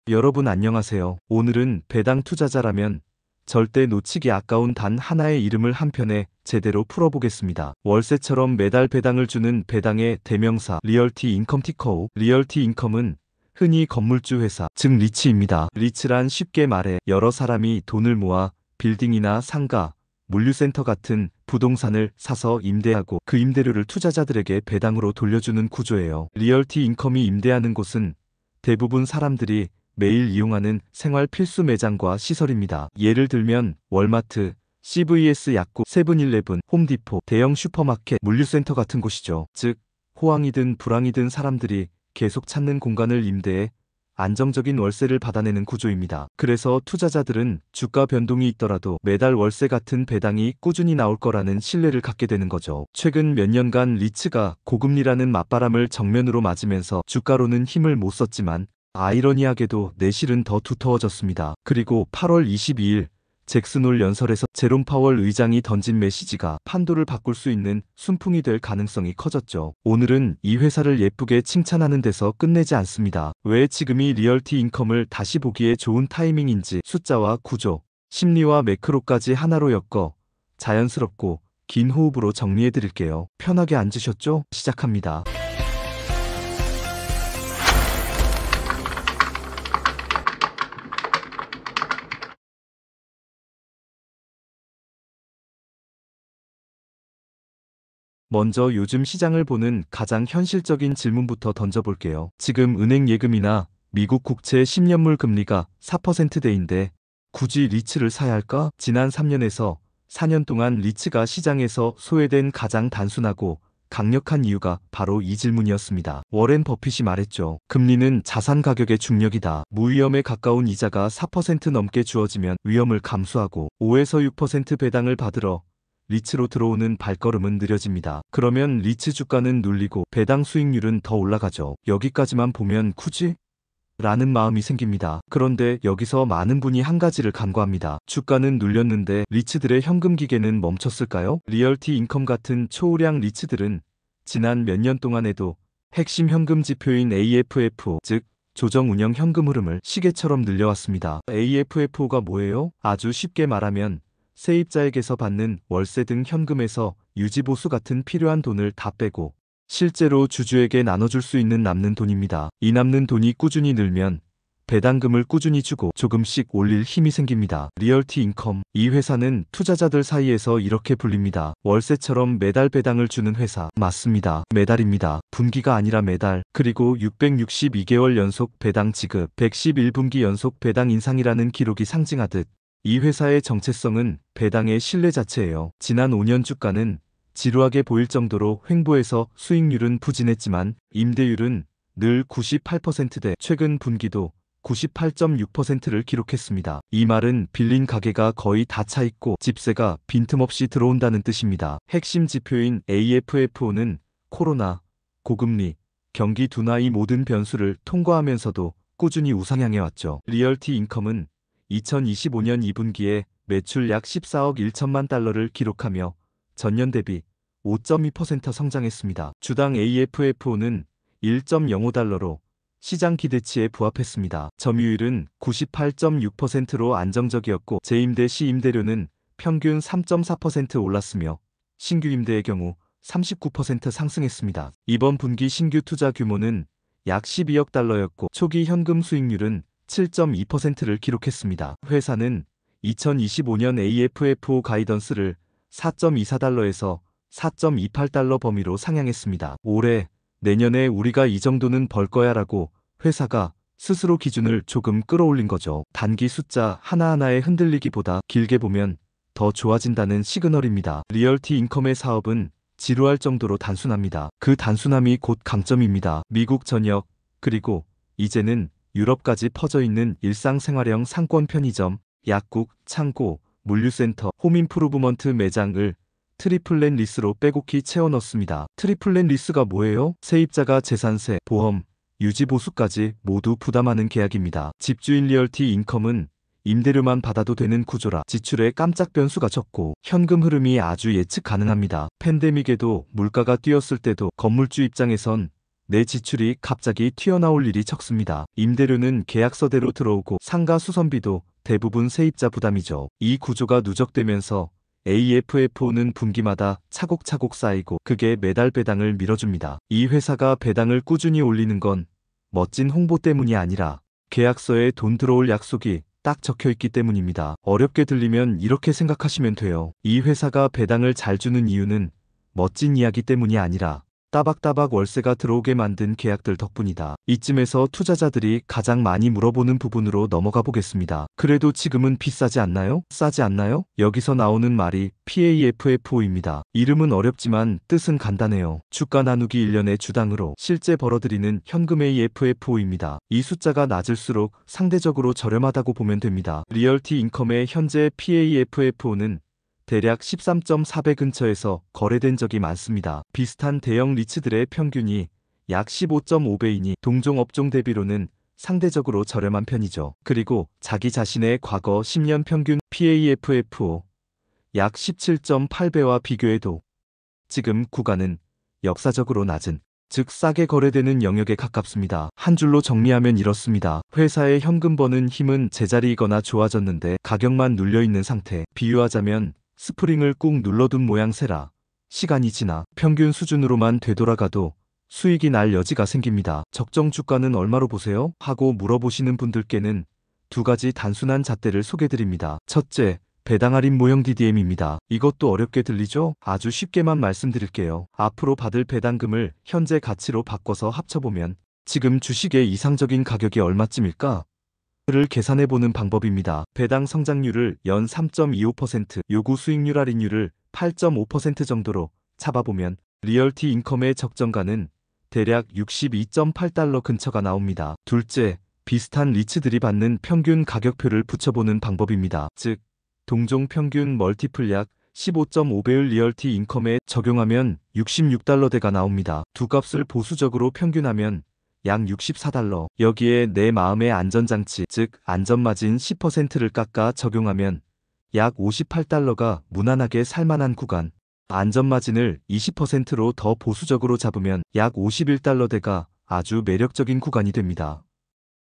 여러분 안녕하세요. 오늘은 배당 투자자라면 절대 놓치기 아까운 단 하나의 이름을 한 편에 제대로 풀어보겠습니다. 월세처럼 매달 배당을 주는 배당의 대명사 리얼티 인컴 티커. 리얼티 인컴은 흔히 건물주 회사, 즉 리츠입니다. 리츠란 쉽게 말해 여러 사람이 돈을 모아 빌딩이나 상가, 물류센터 같은 부동산을 사서 임대하고 그 임대료를 투자자들에게 배당으로 돌려주는 구조예요. 리얼티 인컴이 임대하는 곳은 대부분 사람들이 매일 이용하는 생활 필수 매장과 시설입니다. 예를 들면 월마트, CVS 약국, 세븐일레븐, 홈디포, 대형 슈퍼마켓, 물류센터 같은 곳이죠. 즉 호황이든 불황이든 사람들이 계속 찾는 공간을 임대해 안정적인 월세를 받아내는 구조입니다. 그래서 투자자들은 주가 변동이 있더라도 매달 월세 같은 배당이 꾸준히 나올 거라는 신뢰를 갖게 되는 거죠. 최근 몇 년간 리츠가 고금리라는 맞바람을 정면으로 맞으면서 주가로는 힘을 못 썼지만 아이러니하게도 내실은 더 두터워졌습니다. 그리고 8월 22일 잭슨홀 연설에서 제롬 파월 의장이 던진 메시지가 판도를 바꿀 수 있는 순풍이 될 가능성이 커졌죠. 오늘은 이 회사를 예쁘게 칭찬하는 데서 끝내지 않습니다. 왜 지금이 리얼티 인컴을 다시 보기에 좋은 타이밍인지 숫자와 구조, 심리와 매크로까지 하나로 엮어 자연스럽고 긴 호흡으로 정리해드릴게요. 편하게 앉으셨죠? 시작합니다. 먼저 요즘 시장을 보는 가장 현실적인 질문부터 던져볼게요. 지금 은행 예금이나 미국 국채 10년물 금리가 4%대인데 굳이 리츠를 사야 할까? 지난 3년에서 4년 동안 리츠가 시장에서 소외된 가장 단순하고 강력한 이유가 바로 이 질문이었습니다. 워렌 버핏이 말했죠. 금리는 자산 가격의 중력이다. 무위험에 가까운 이자가 4% 넘게 주어지면 위험을 감수하고 5에서 6% 배당을 받으러 리츠로 들어오는 발걸음은 느려집니다. 그러면 리츠 주가는 눌리고 배당 수익률은 더 올라가죠. 여기까지만 보면 굳이? 라는 마음이 생깁니다. 그런데 여기서 많은 분이 한 가지를 간과합니다. 주가는 눌렸는데 리츠들의 현금 기계는 멈췄을까요? 리얼티 인컴 같은 초우량 리츠들은 지난 몇 년 동안에도 핵심 현금 지표인 AFFO, 즉 조정 운영 현금 흐름을 시계처럼 늘려왔습니다. AFFO가 뭐예요? 아주 쉽게 말하면 세입자에게서 받는 월세 등 현금에서 유지보수 같은 필요한 돈을 다 빼고 실제로 주주에게 나눠줄 수 있는 남는 돈입니다. 이 남는 돈이 꾸준히 늘면 배당금을 꾸준히 주고 조금씩 올릴 힘이 생깁니다. 리얼티 인컴. 이 회사는 투자자들 사이에서 이렇게 불립니다. 월세처럼 매달 배당을 주는 회사. 맞습니다. 매달입니다. 분기가 아니라 매달. 그리고 662개월 연속 배당 지급, 111분기 연속 배당 인상이라는 기록이 상징하듯 이 회사의 정체성은 배당의 신뢰 자체예요. 지난 5년 주가는 지루하게 보일 정도로 횡보해서 수익률은 부진했지만 임대율은 늘 98%대, 최근 분기도 98.6%를 기록했습니다. 이 말은 빌린 가게가 거의 다 차 있고 집세가 빈틈없이 들어온다는 뜻입니다. 핵심 지표인 AFFO는 코로나, 고금리, 경기 둔화 이 모든 변수를 통과하면서도 꾸준히 우상향해 왔죠. 리얼티 인컴은 2025년 2분기에 매출 약 14억 1천만 달러를 기록하며 전년 대비 5.2% 성장했습니다. 주당 AFFO는 1.05달러로 시장 기대치에 부합했습니다. 점유율은 98.6%로 안정적이었고 재임대 시 임대료는 평균 3.4% 올랐으며 신규 임대의 경우 39% 상승했습니다. 이번 분기 신규 투자 규모는 약 12억 달러였고 초기 현금 수익률은 7.2%를 기록했습니다. 회사는 2025년 AFFO 가이던스를 4.24달러에서 4.28달러 범위로 상향했습니다. 올해, 내년에 우리가 이 정도는 벌 거야 라고 회사가 스스로 기준을 조금 끌어올린 거죠. 단기 숫자 하나하나에 흔들리기보다 길게 보면 더 좋아진다는 시그널입니다. 리얼티 인컴의 사업은 지루할 정도로 단순합니다. 그 단순함이 곧 강점입니다. 미국 전역, 그리고 이제는 유럽까지 퍼져 있는 일상생활형 상권 편의점, 약국, 창고, 물류센터, 홈인프루브먼트 매장을 트리플 넷 리스로 빼곡히 채워 넣습니다. 트리플 넷 리스가 뭐예요? 세입자가 재산세, 보험, 유지보수까지 모두 부담하는 계약입니다. 집주인 리얼티 인컴은 임대료만 받아도 되는 구조라 지출에 깜짝 변수가 적고 현금 흐름이 아주 예측 가능합니다. 팬데믹에도 물가가 뛰었을 때도 건물주 입장에선 내 지출이 갑자기 튀어나올 일이 적습니다. 임대료는 계약서대로 들어오고 상가 수선비도 대부분 세입자 부담이죠. 이 구조가 누적되면서 AFFO는 분기마다 차곡차곡 쌓이고 그게 매달 배당을 밀어줍니다. 이 회사가 배당을 꾸준히 올리는 건 멋진 홍보 때문이 아니라 계약서에 돈 들어올 약속이 딱 적혀 있기 때문입니다. 어렵게 들리면 이렇게 생각하시면 돼요. 이 회사가 배당을 잘 주는 이유는 멋진 이야기 때문이 아니라 따박따박 월세가 들어오게 만든 계약들 덕분이다. 이쯤에서 투자자들이 가장 많이 물어보는 부분으로 넘어가 보겠습니다. 그래도 지금은 비싸지 않나요? 싸지 않나요? 여기서 나오는 말이 PAFFO입니다. 이름은 어렵지만 뜻은 간단해요. 주가 나누기 1년의 주당으로 실제 벌어들이는 현금 AFFO입니다. 이 숫자가 낮을수록 상대적으로 저렴하다고 보면 됩니다. 리얼티 인컴의 현재 PAFFO는 대략 13.4배 근처에서 거래된 적이 많습니다. 비슷한 대형 리츠들의 평균이 약 15.5배이니 동종 업종 대비로는 상대적으로 저렴한 편이죠. 그리고 자기 자신의 과거 10년 평균 PAFFO 약 17.8배와 비교해도 지금 구간은 역사적으로 낮은, 즉 싸게 거래되는 영역에 가깝습니다. 한 줄로 정리하면 이렇습니다. 회사의 현금 버는 힘은 제자리이거나 좋아졌는데 가격만 눌려있는 상태. 비유하자면 스프링을 꾹 눌러둔 모양새라 시간이 지나 평균 수준으로만 되돌아가도 수익이 날 여지가 생깁니다. 적정 주가는 얼마로 보세요? 하고 물어보시는 분들께는 두 가지 단순한 잣대를 소개드립니다. 첫째, 배당 할인 모형 DDM입니다. 이것도 어렵게 들리죠? 아주 쉽게만 말씀드릴게요. 앞으로 받을 배당금을 현재 가치로 바꿔서 합쳐보면 지금 주식의 이상적인 가격이 얼마쯤일까? 를 계산해보는 방법입니다. 배당 성장률을 연 3.25%, 요구 수익률 할인율을 8.5% 정도로 잡아보면 리얼티 인컴의 적정가는 대략 62.8달러 근처가 나옵니다. 둘째, 비슷한 리츠들이 받는 평균 가격표를 붙여보는 방법입니다. 즉, 동종 평균 멀티플 약 15.5배율 리얼티 인컴에 적용하면 66달러대가 나옵니다. 두 값을 보수적으로 평균하면 약 64달러. 여기에 내 마음의 안전장치, 즉 안전마진 10%를 깎아 적용하면 약 58달러가 무난하게 살만한 구간. 안전마진을 20%로 더 보수적으로 잡으면 약 51달러대가 아주 매력적인 구간이 됩니다.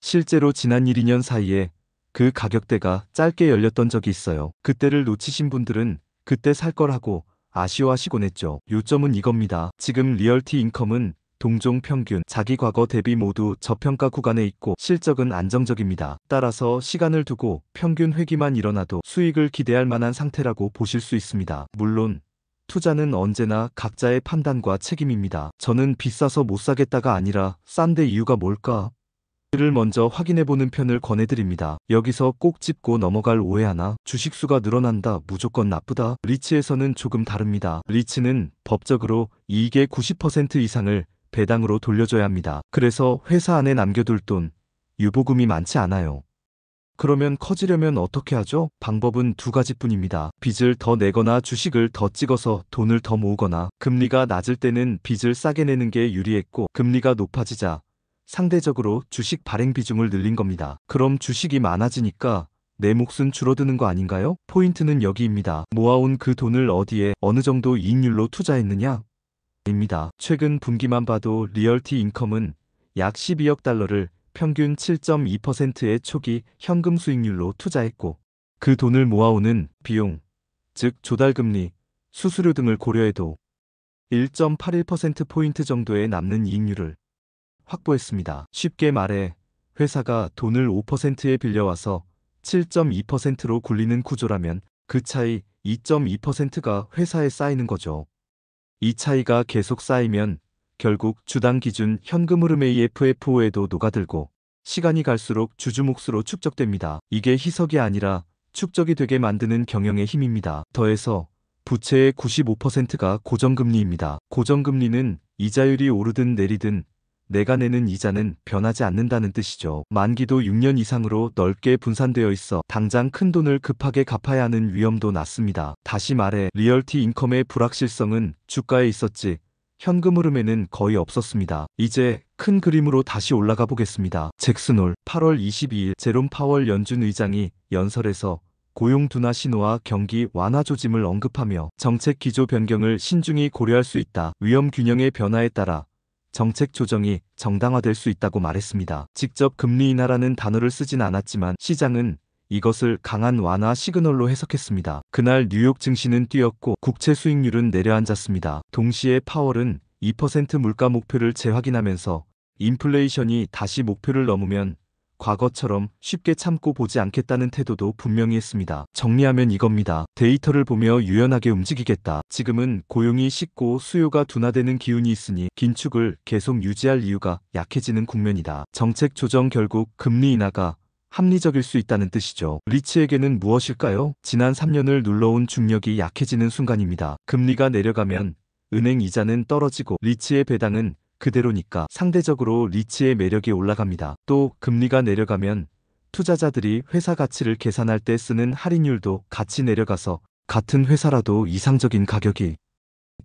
실제로 지난 1~2년 사이에 그 가격대가 짧게 열렸던 적이 있어요. 그때를 놓치신 분들은 그때 살 걸 하고 아쉬워하시곤 했죠. 요점은 이겁니다. 지금 리얼티 인컴은 동종 평균, 자기 과거 대비 모두 저평가 구간에 있고 실적은 안정적입니다. 따라서 시간을 두고 평균 회귀만 일어나도 수익을 기대할 만한 상태라고 보실 수 있습니다. 물론 투자는 언제나 각자의 판단과 책임입니다. 저는 비싸서 못 사겠다가 아니라 싼데 이유가 뭘까? 를 먼저 확인해보는 편을 권해드립니다. 여기서 꼭 짚고 넘어갈 오해 하나, 주식수가 늘어난다 무조건 나쁘다. 리츠에서는 조금 다릅니다. 리츠는 법적으로 이익의 90% 이상을 배당으로 돌려줘야 합니다. 그래서 회사 안에 남겨둘 돈, 유보금이 많지 않아요. 그러면 커지려면 어떻게 하죠? 방법은 두 가지뿐입니다. 빚을 더 내거나 주식을 더 찍어서 돈을 더 모으거나. 금리가 낮을 때는 빚을 싸게 내는 게 유리했고 금리가 높아지자 상대적으로 주식 발행 비중을 늘린 겁니다. 그럼 주식이 많아지니까 내 몫은 줄어드는 거 아닌가요? 포인트는 여기입니다. 모아온 그 돈을 어디에 어느 정도 이익률로 투자했느냐? 입니다. 최근 분기만 봐도 리얼티 인컴은 약 12억 달러를 평균 7.2%의 초기 현금 수익률로 투자했고 그 돈을 모아오는 비용, 즉 조달금리, 수수료 등을 고려해도 1.81%포인트 정도의 남는 이익률을 확보했습니다. 쉽게 말해 회사가 돈을 5%에 빌려와서 7.2%로 굴리는 구조라면 그 차이 2.2%가 회사에 쌓이는 거죠. 이 차이가 계속 쌓이면 결국 주당 기준 현금 흐름 AFFO에도 녹아들고 시간이 갈수록 주주 몫으로 축적됩니다. 이게 희석이 아니라 축적이 되게 만드는 경영의 힘입니다. 더해서 부채의 95%가 고정금리입니다. 고정금리는 이자율이 오르든 내리든 내가 내는 이자는 변하지 않는다는 뜻이죠. 만기도 6년 이상으로 넓게 분산되어 있어 당장 큰 돈을 급하게 갚아야 하는 위험도 낮습니다. 다시 말해 리얼티 인컴의 불확실성은 주가에 있었지 현금 흐름에는 거의 없었습니다. 이제 큰 그림으로 다시 올라가 보겠습니다. 잭슨홀 8월 22일 제롬 파월 연준 의장이 연설에서 고용 둔화 신호와 경기 완화 조짐을 언급하며 정책 기조 변경을 신중히 고려할 수 있다. 위험 균형의 변화에 따라 정책 조정이 정당화될 수 있다고 말했습니다. 직접 금리 인하라는 단어를 쓰진 않았지만 시장은 이것을 강한 완화 시그널로 해석했습니다. 그날 뉴욕 증시는 뛰었고 국채 수익률은 내려앉았습니다. 동시에 파월은 2% 물가 목표를 재확인하면서 인플레이션이 다시 목표를 넘으면 과거처럼 쉽게 참고 보지 않겠다는 태도도 분명히 했습니다. 정리하면 이겁니다. 데이터를 보며 유연하게 움직이겠다. 지금은 고용이 식고 수요가 둔화되는 기운이 있으니 긴축을 계속 유지할 이유가 약해지는 국면이다. 정책 조정 결국 금리 인하가 합리적일 수 있다는 뜻이죠. 리츠에게는 무엇일까요? 지난 3년을 눌러온 중력이 약해지는 순간입니다. 금리가 내려가면 은행 이자는 떨어지고 리츠의 배당은 그대로니까 상대적으로 리츠의 매력이 올라갑니다. 또 금리가 내려가면 투자자들이 회사 가치를 계산할 때 쓰는 할인율도 같이 내려가서 같은 회사라도 이상적인 가격이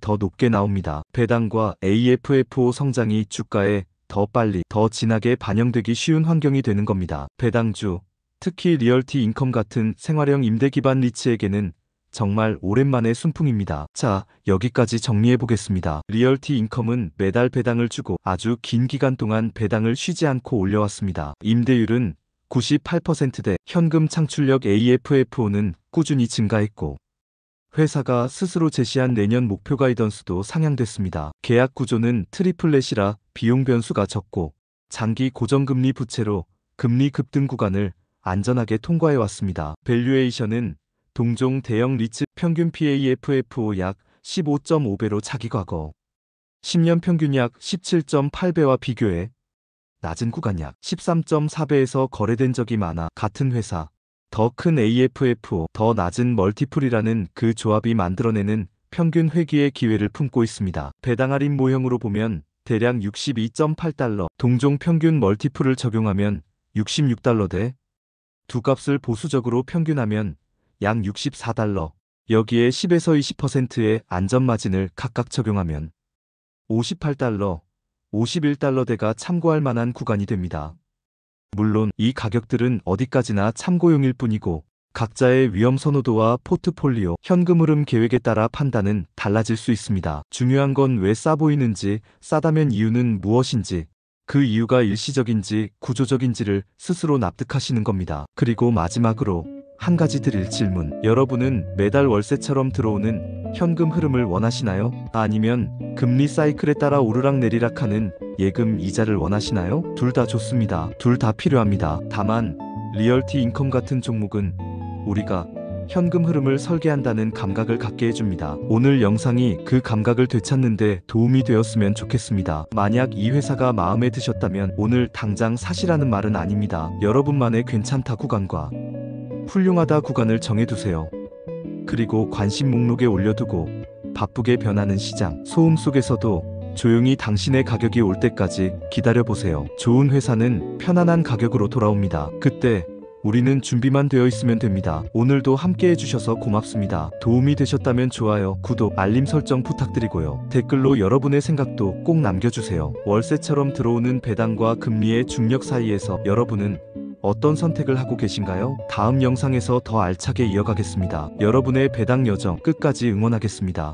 더 높게 나옵니다. 배당과 AFFO 성장이 주가에 더 빨리, 더 진하게 반영되기 쉬운 환경이 되는 겁니다. 배당주, 특히 리얼티 인컴 같은 생활형 임대 기반 리츠에게는 정말 오랜만의 순풍입니다. 자, 여기까지 정리해 보겠습니다. 리얼티 인컴은 매달 배당을 주고 아주 긴 기간 동안 배당을 쉬지 않고 올려왔습니다. 임대율은 98%대, 현금 창출력 AFFO는 꾸준히 증가했고 회사가 스스로 제시한 내년 목표 가이던스도 상향됐습니다. 계약 구조는 트리플렛이라 비용 변수가 적고 장기 고정금리 부채로 금리 급등 구간을 안전하게 통과해 왔습니다. 밸류에이션은 동종 대형 리츠 평균 PAFFO 약 15.5배로 차기 과거 10년 평균 약 17.8배와 비교해 낮은 구간 약 13.4배에서 거래된 적이 많아 같은 회사 더 큰 AFFO, 더 낮은 멀티플이라는 그 조합이 만들어내는 평균 회귀의 기회를 품고 있습니다. 배당 할인 모형으로 보면 대략 62.8달러, 동종 평균 멀티플을 적용하면 66달러대, 두 값을 보수적으로 평균하면 약 64달러, 여기에 10에서 20%의 안전마진을 각각 적용하면 58달러, 51달러대가 참고할 만한 구간이 됩니다. 물론 이 가격들은 어디까지나 참고용일 뿐이고 각자의 위험 선호도와 포트폴리오, 현금 흐름 계획에 따라 판단은 달라질 수 있습니다. 중요한 건 왜 싸 보이는지, 싸다면 이유는 무엇인지, 그 이유가 일시적인지 구조적인지를 스스로 납득하시는 겁니다. 그리고 마지막으로 한 가지 드릴 질문. 여러분은 매달 월세처럼 들어오는 현금 흐름을 원하시나요? 아니면 금리 사이클에 따라 오르락내리락하는 예금 이자를 원하시나요? 둘 다 좋습니다. 둘 다 필요합니다. 다만 리얼티 인컴 같은 종목은 우리가 현금 흐름을 설계한다는 감각을 갖게 해줍니다. 오늘 영상이 그 감각을 되찾는데 도움이 되었으면 좋겠습니다. 만약 이 회사가 마음에 드셨다면 오늘 당장 사시라는 말은 아닙니다. 여러분만의 괜찮다 구간과 훌륭하다 구간을 정해두세요. 그리고 관심 목록에 올려두고 바쁘게 변하는 시장 소음 속에서도 조용히 당신의 가격이 올 때까지 기다려보세요. 좋은 회사는 편안한 가격으로 돌아옵니다. 그때 우리는 준비만 되어 있으면 됩니다. 오늘도 함께 해주셔서 고맙습니다. 도움이 되셨다면 좋아요, 구독, 알림 설정 부탁드리고요. 댓글로 여러분의 생각도 꼭 남겨주세요. 월세처럼 들어오는 배당과 금리의 중력 사이에서 여러분은 어떤 선택을 하고 계신가요? 다음 영상에서 더 알차게 이어가겠습니다. 여러분의 배당 여정 끝까지 응원하겠습니다.